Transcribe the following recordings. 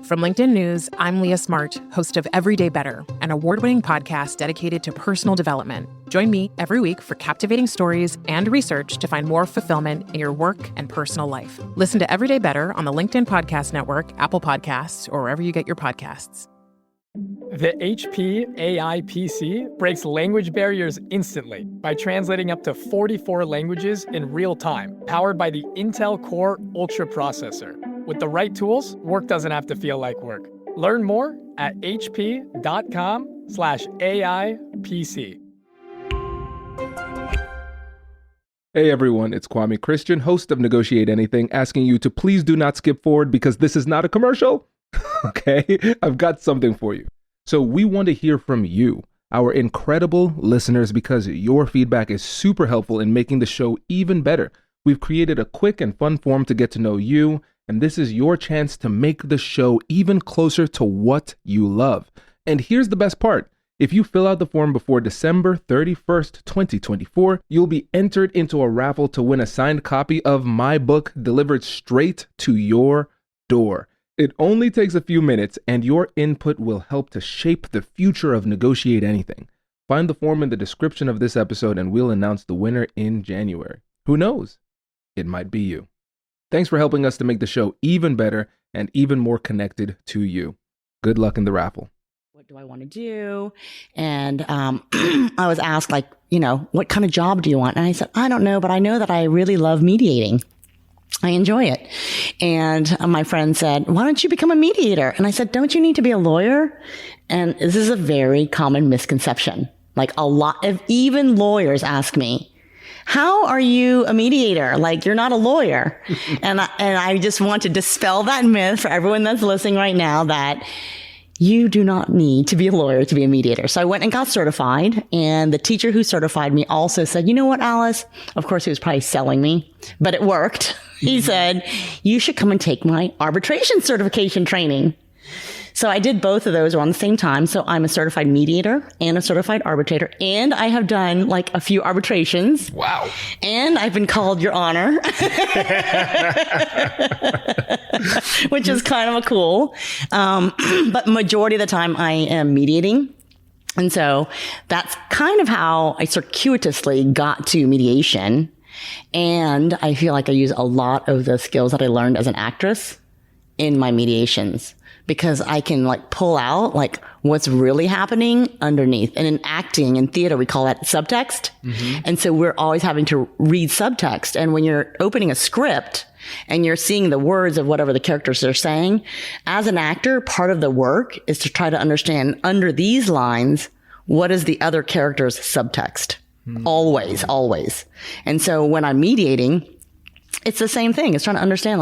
From LinkedIn News, I'm Leah Smart, host of Everyday Better, an award-winning podcast dedicated to personal development. Join me every week for captivating stories and research to find more fulfillment in your work and personal life. Listen to Everyday Better on the LinkedIn Podcast Network, Apple Podcasts, or wherever you get your podcasts. The HP AI PC breaks language barriers instantly by translating up to 44 languages in real time, powered by the Intel Core Ultra processor. With the right tools, work doesn't have to feel like work. Learn more at hp.com/AI-PC. Hey everyone, it's Kwame Christian, host of Negotiate Anything, asking you to please do not skip forward because this is not a commercial. Okay, I've got something for you. So we want to hear from you, our incredible listeners, because your feedback is super helpful in making the show even better. We've created a quick and fun form to get to know you, and this is your chance to make the show even closer to what you love. And here's the best part. If you fill out the form before December 31st, 2024, you'll be entered into a raffle to win a signed copy of my book delivered straight to your door. It only takes a few minutes, and your input will help to shape the future of Negotiate Anything. Find the form in the description of this episode, and we'll announce the winner in January. Who knows? It might be you. Thanks for helping us to make the show even better and even more connected to you. Good luck in the raffle. What do I want to do? And I was asked, what kind of job do you want? And I said, I don't know, but I know that I really love mediating. I enjoy it. And my friend said, why don't you become a mediator? And I said, don't you need to be a lawyer? And this is a very common misconception. Like a lot of even lawyers ask me, how are you a mediator? Like, you're not a lawyer. And I just want to dispel that myth for everyone that's listening right now that you do not need to be a lawyer to be a mediator. So I went and got certified, and the teacher who certified me also said, you know what, Alice? Of course, he was probably selling me, but it worked. He said, you should come and take my arbitration certification training. So I did both of those around the same time. So I'm a certified mediator and a certified arbitrator. And I have done like a few arbitrations. Wow. And I've been called Your Honor, which is kind of a cool. But majority of the time I am mediating. And so that's kind of how I circuitously got to mediation. And I feel like I use a lot of the skills that I learned as an actress in my mediations, because I can pull out what's really happening underneath. And in acting and theater, we call that subtext. Mm-hmm. And so we're always having to read subtext. And when you're opening a script and you're seeing the words of whatever the characters are saying, as an actor, part of the work is to try to understand under these lines, what is the other character's subtext? Mm-hmm. Always. And so when I'm mediating, it's the same thing. It's trying to understand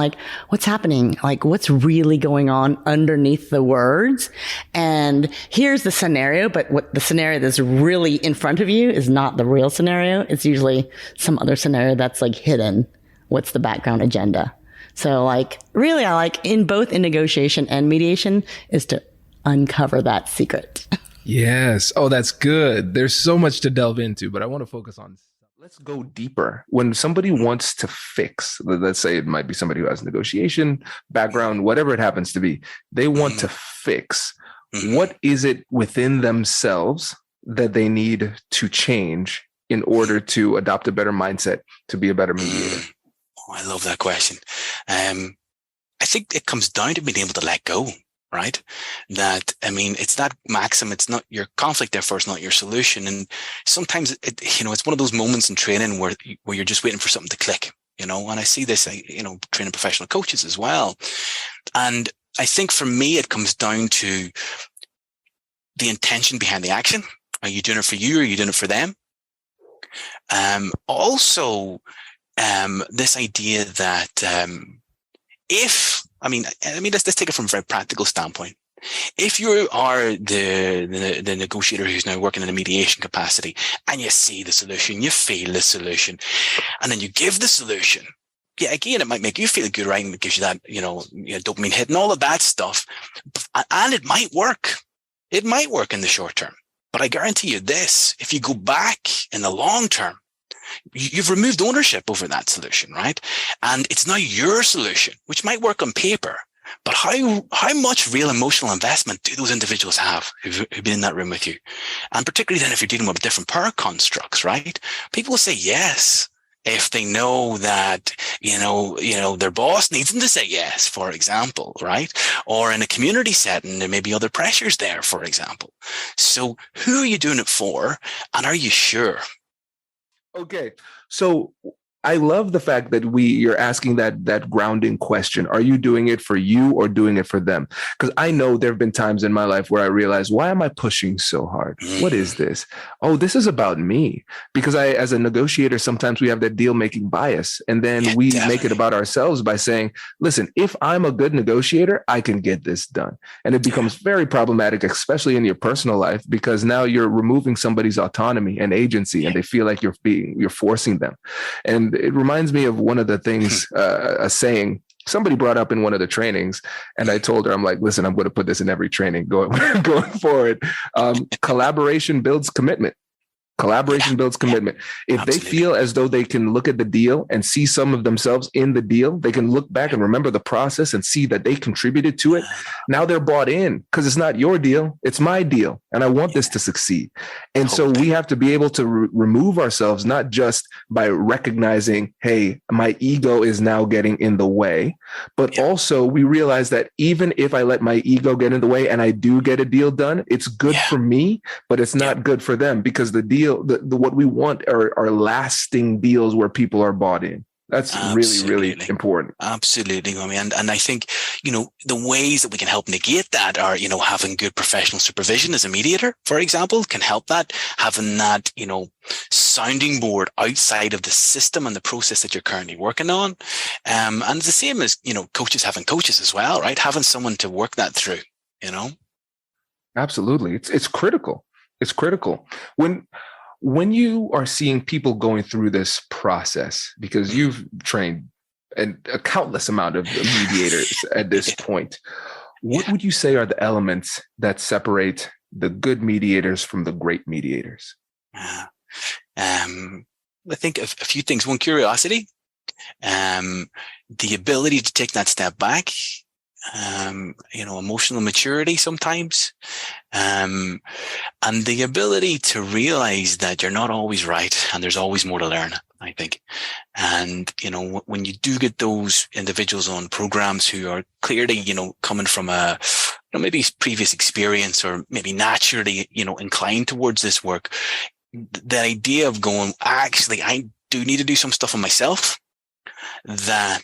what's happening, what's really going on underneath the words. And here's the scenario, but what the scenario that's really in front of you is not the real scenario. It's usually some other scenario that's hidden. What's the background agenda? So really I in both in negotiation and mediation is to uncover that secret. Yes. Oh, that's good. There's so much to delve into, but I want to focus on. Let's go deeper. When somebody wants to fix, let's say it might be somebody who has negotiation background, whatever it happens to be, they want to fix. What is it within themselves that they need to change in order to adopt a better mindset to be a better mediator? Oh, I love that question. I think it comes down to being able to let go. Right? It's that maxim. It's not your conflict, therefore it's not your solution. And sometimes it's one of those moments in training where you're just waiting for something to click, and I see this, training professional coaches as well. And I think for me, it comes down to the intention behind the action. Are you doing it for you or are you doing it for them? Also, this idea that, let's take it from a very practical standpoint. If you are the negotiator who's now working in a mediation capacity and you see the solution, you feel the solution, and then you give the solution, yeah, again, it might make you feel good, right? And it gives you that, dopamine hit and all of that stuff. And it might work. It might work in the short term. But I guarantee you this, if you go back in the long term, you've removed ownership over that solution, right? And it's now your solution, which might work on paper, But how much real emotional investment do those individuals have who've been in that room with you? And particularly then if you're dealing with different power constructs, right? People will say yes if they know that, their boss needs them to say yes, for example, right? Or in a community setting, there may be other pressures there, for example. So who are you doing it for? And are you sure? Okay. So I love the fact that you're asking that grounding question. Are you doing it for you or doing it for them? Because I know there have been times in my life where I realized, why am I pushing so hard? What is this? Oh, this is about me. Because as a negotiator, sometimes we have that deal making bias. And then we make it about ourselves by saying, listen, if I'm a good negotiator, I can get this done. And it becomes very problematic, especially in your personal life, because now you're removing somebody's autonomy and agency, and they feel like you're forcing them. And it reminds me of one of the things, a saying somebody brought up in one of the trainings, and I told her, I'm like, listen, I'm going to put this in every training going forward. Collaboration builds commitment. Collaboration builds commitment. If they feel as though they can look at the deal and see some of themselves in the deal, they can look back and remember the process and see that they contributed to it. Now they're bought in because it's not your deal, it's my deal. And I want this to succeed. And so we have to be able to remove ourselves, not just by recognizing, hey, my ego is now getting in the way, but also we realize that even if I let my ego get in the way and I do get a deal done, it's good for me, but it's not good for them, because the deal, what we want are lasting deals where people are bought in. That's really, really important. Absolutely. I mean, and I think, the ways that we can help negate that are, having good professional supervision as a mediator, for example, can help that. Having that, sounding board outside of the system and the process that you're currently working on. And it's the same as, coaches having coaches as well, right? Having someone to work that through, Absolutely. It's critical. It's critical. When you are seeing people going through this process, because you've trained a countless amount of mediators at this point, what would you say are the elements that separate the good mediators from the great mediators? I think a few things. One, curiosity, the ability to take that step back, emotional maturity sometimes, and the ability to realize that you're not always right and there's always more to learn, I think. And, when you do get those individuals on programs who are clearly, coming from a, maybe previous experience or maybe naturally, inclined towards this work, the idea of going, actually, I do need to do some stuff on myself. That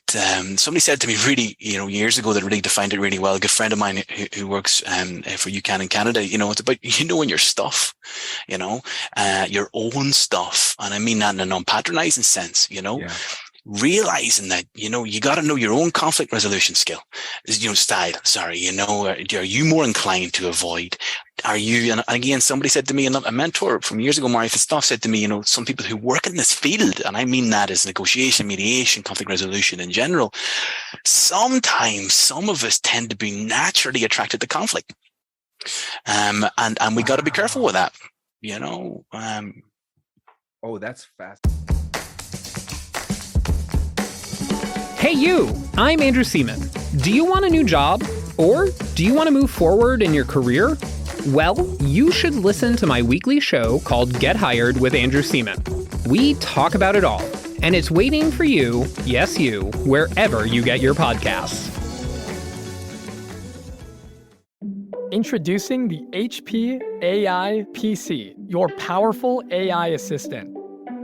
somebody said to me really, years ago, that really defined it really well. A good friend of mine who works for UCAN in Canada, it's about knowing your stuff, your own stuff. And I mean that in a non-patronizing sense, realizing that, you got to know your own conflict resolution style. Are you more inclined to avoid? Are you, and again, somebody said to me, a mentor from years ago, Martha Stoff, said to me, some people who work in this field, and I mean that as negotiation, mediation, conflict resolution in general, sometimes some of us tend to be naturally attracted to conflict. And we got to be careful with that, Oh, that's fast. Hey you, I'm Andrew Seaman. Do you want a new job? Or do you want to move forward in your career? Well, you should listen to my weekly show called Get Hired with Andrew Seaman. We talk about it all, and it's waiting for you, yes you, wherever you get your podcasts. Introducing the HP AI PC, your powerful AI assistant.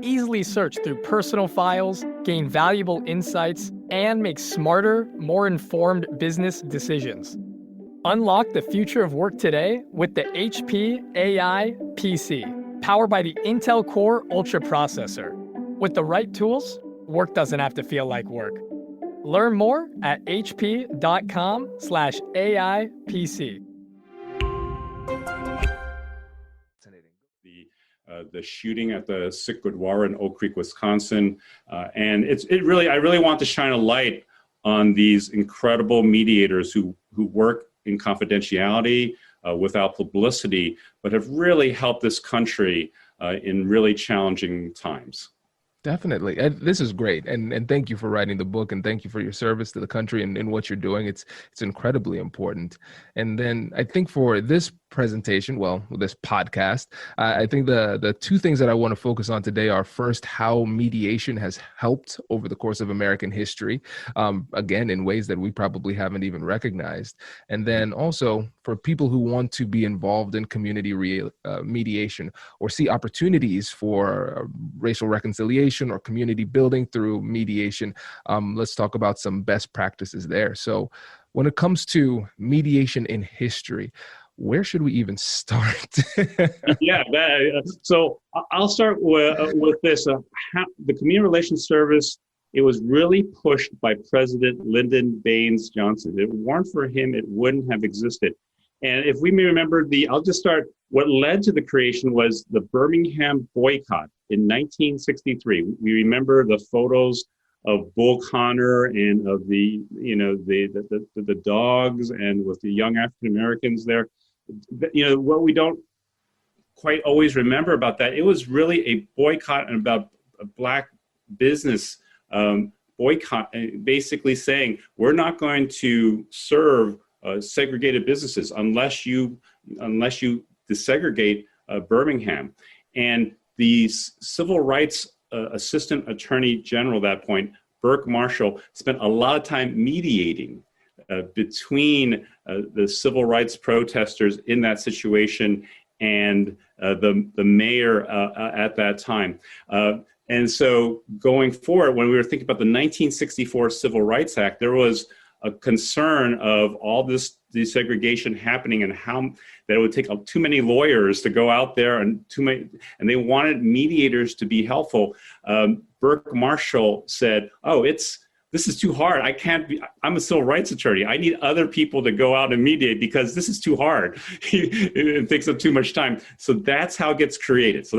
Easily search through personal files, gain valuable insights, and make smarter, more informed business decisions. Unlock the future of work today with the HP AI PC, powered by the Intel Core Ultra processor. With the right tools, work doesn't have to feel like work. Learn more at hp.com/AIPC. The shooting at the Sikwadwara in Oak Creek, Wisconsin. And I really want to shine a light on these incredible mediators who work in confidentiality, without publicity, but have really helped this country in really challenging times. Definitely. And this is great. And thank you for writing the book, and thank you for your service to the country and what you're doing. It's incredibly important. And then I think for this presentation, well, this podcast, I think the two things that I want to focus on today are, first, how mediation has helped over the course of American history, again, in ways that we probably haven't even recognized. And then also for people who want to be involved in community mediation, or see opportunities for racial reconciliation or community building through mediation. Let's talk about some best practices there. So when it comes to mediation in history, where should we even start? Yeah, so I'll start with this. The Community Relations Service, it was really pushed by President Lyndon Baines Johnson. If it weren't for him, it wouldn't have existed. And if we may remember, I'll just start. What led to the creation was the Birmingham boycott in 1963. We remember the photos of Bull Connor and of the dogs, and with the young African Americans there. What we don't quite always remember about that, it was really a boycott and about a Black business boycott, basically saying, we're not going to serve segregated businesses unless you desegregate Birmingham. And the civil rights assistant attorney general at that point, Burke Marshall, spent a lot of time mediating between the civil rights protesters in that situation and the mayor at that time. And so going forward, when we were thinking about the 1964 Civil Rights Act, there was a concern of all this desegregation happening, and how that it would take too many lawyers to go out there, and they wanted mediators to be helpful. Burke Marshall said, this is too hard. I'm a civil rights attorney. I need other people to go out and mediate because this is too hard. It takes up too much time. So that's how it gets created. So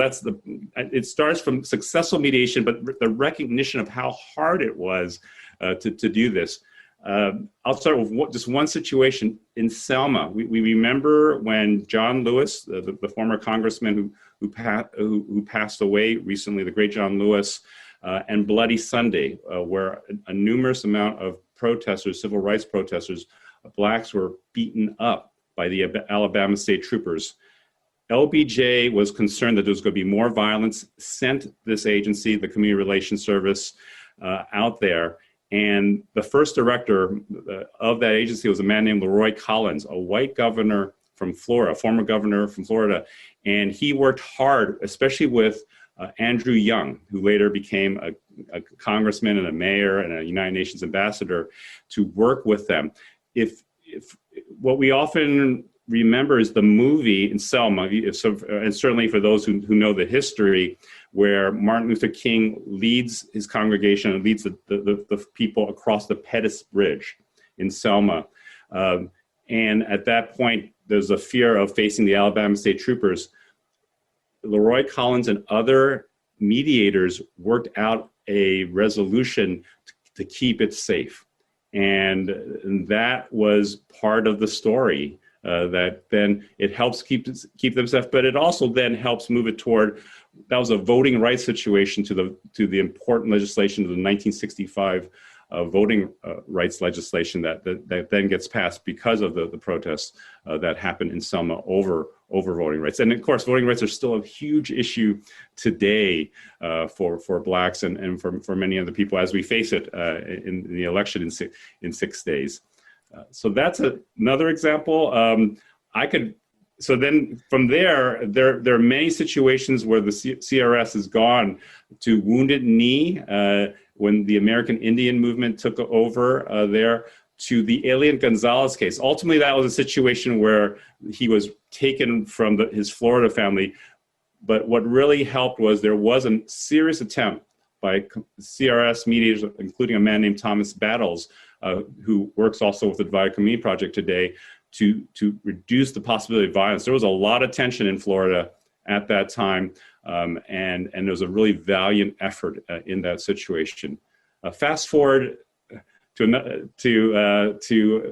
it starts from successful mediation, but the recognition of how hard it was to do this. I'll start with just one situation in Selma. We remember when John Lewis, the former congressman who passed away recently, the great John Lewis, and Bloody Sunday, where a numerous amount of protesters, civil rights protesters, Blacks were beaten up by the Alabama state troopers. LBJ was concerned that there was going to be more violence, sent this agency, the Community Relations Service, out there. And the first director of that agency was a man named Leroy Collins, a white governor from Florida, former governor from Florida. And he worked hard, especially with Andrew Young, who later became a congressman and a mayor and a United Nations ambassador, to work with them. If what we often remember is the movie in Selma, and certainly for those who know the history, where Martin Luther King leads his congregation and leads the people across the Pettus Bridge in Selma. And at that point, there's a fear of facing the Alabama state troopers. Leroy Collins and other mediators worked out a resolution to keep it safe. And that was part of the story. That then it helps keep them safe, but it also then helps move it toward, that was a voting rights situation to the important legislation of the 1965 voting rights legislation that then gets passed because of the protests that happened in Selma over voting rights. And of course, voting rights are still a huge issue today for Blacks and for many other people as we face it in the election in 6 days. So that's another example. So then from there are many situations where the CRS has gone to Wounded Knee, when the American Indian movement took over there, to the Alien Gonzalez case. Ultimately, that was a situation where he was taken from his Florida family. But what really helped was there was a serious attempt by CRS mediators, including a man named Thomas Battles, who works also with the Divided Community Project today, to reduce the possibility of violence. There was a lot of tension in Florida at that time, and there was a really valiant effort in that situation. Fast forward to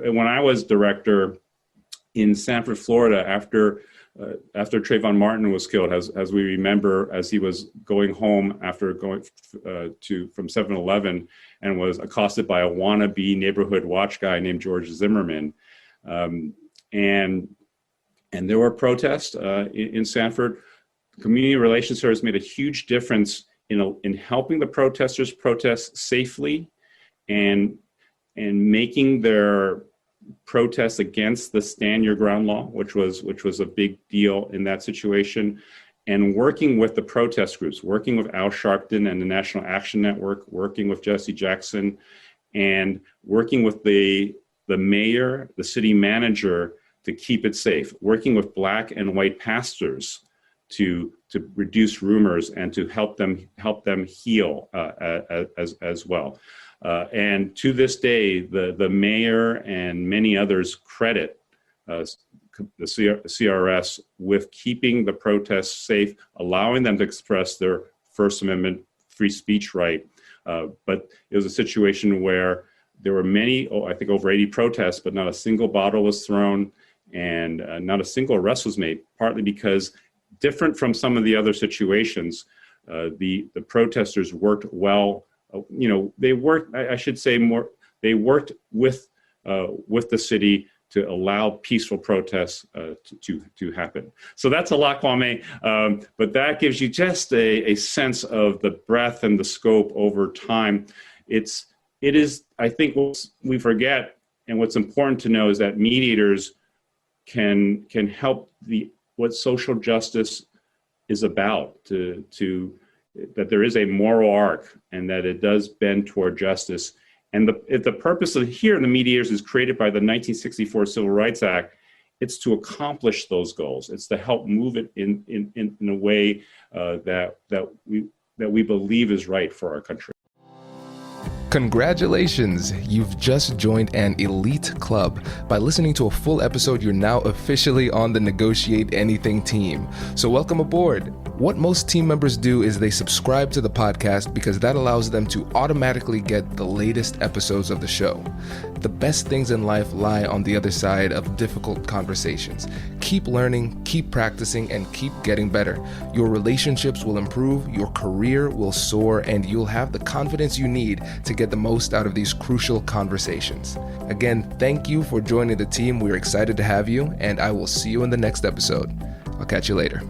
when I was director, in Sanford, Florida, after Trayvon Martin was killed, as we remember, as he was going home after going from 7-Eleven and was accosted by a wannabe neighborhood watch guy named George Zimmerman, and there were protests in Sanford. Community Relations Service made a huge difference in helping the protesters protest safely, and making their protests against the Stand Your Ground law, which was a big deal in that situation, and working with the protest groups, working with Al Sharpton and the National Action Network, working with Jesse Jackson, and working with the mayor, the city manager, to keep it safe, working with Black and white pastors to reduce rumors and to help them heal as well. And to this day, the mayor and many others credit the CRS with keeping the protests safe, allowing them to express their First Amendment free speech right. But it was a situation where there were many, I think over 80 protests, but not a single bottle was thrown, and not a single arrest was made, partly because, different from some of the other situations, the protesters worked well. They worked, I should say more, they worked with the city to allow peaceful protests to happen. So that's a lot, Kwame, but that gives you just a sense of the breadth and the scope over time. It is, I think, what we forget, and what's important to know is that mediators can help what social justice is about, that there is a moral arc and that it does bend toward justice. And the purpose of here in the mediators is created by the 1964 Civil Rights Act. It's to accomplish those goals. It's to help move it in a way that we believe is right for our country. Congratulations! You've just joined an elite club. By listening to a full episode, you're now officially on the Negotiate Anything team. So welcome aboard. What most team members do is they subscribe to the podcast because that allows them to automatically get the latest episodes of the show. The best things in life lie on the other side of difficult conversations. Keep learning, keep practicing, and keep getting better. Your relationships will improve, your career will soar, and you'll have the confidence you need to get the most out of these crucial conversations. Again, thank you for joining the team. We're excited to have you, and I will see you in the next episode. I'll catch you later.